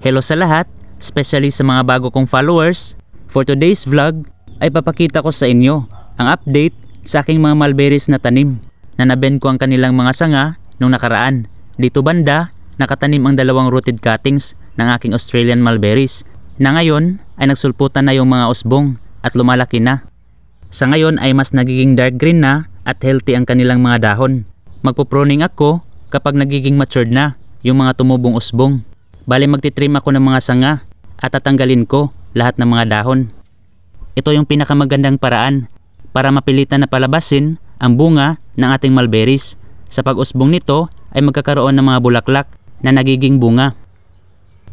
Hello sa lahat, especially sa mga bago kong followers. For today's vlog ay papakita ko sa inyo ang update sa aking mga mulberries na tanim na nabend ko ang kanilang mga sanga nung nakaraan. Dito banda, nakatanim ang 2 rooted cuttings ng aking Australian mulberries na ngayon ay nagsulputan na yung mga usbong at lumalaki na. Sa ngayon ay mas nagiging dark green na at healthy ang kanilang mga dahon. Magpo-pruning ako kapag nagiging matured na yung mga tumubong usbong. Bale magtitrim ako ng mga sanga at tatanggalin ko lahat ng mga dahon. Ito yung pinakamagandang paraan para mapilitan na palabasin ang bunga ng ating mulberries. Sa pag-usbong nito ay magkakaroon ng mga bulaklak na nagiging bunga.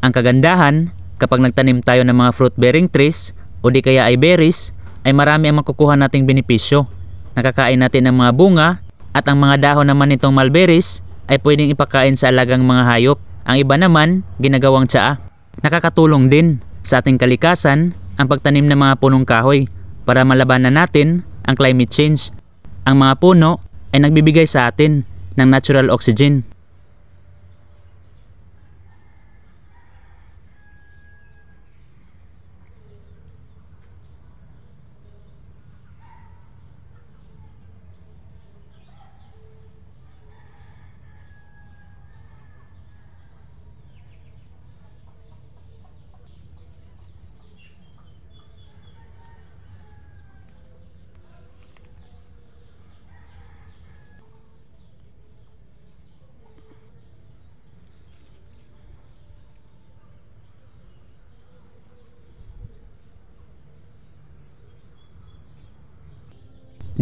Ang kagandahan kapag nagtanim tayo ng mga fruit-bearing trees o di kaya ay berries ay marami ang makukuha nating benepisyo. Nakakain natin ng mga bunga at ang mga dahon naman nitong mulberries ay pwedeng ipakain sa alagang mga hayop. Ang iba naman, ginagawang tsaa. Nakakatulong din sa ating kalikasan ang pagtanim ng mga punong kahoy para malabanan natin ang climate change. Ang mga puno ay nagbibigay sa atin ng natural oxygen.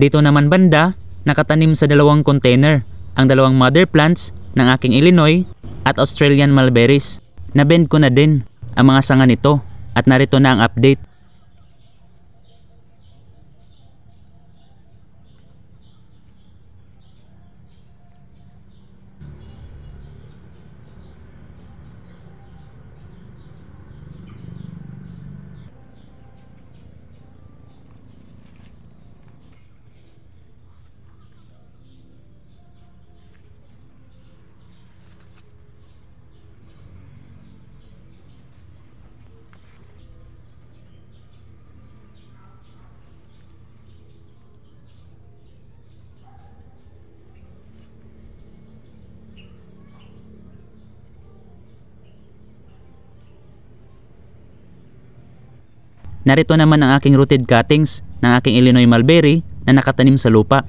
Dito naman banda, nakatanim sa 2 container ang 2 mother plants ng aking Illinois at Australian mulberries. Nabend ko na din ang mga sanga nito at narito na ang update. Narito naman ang aking rooted cuttings ng aking Illinois mulberry na nakatanim sa lupa.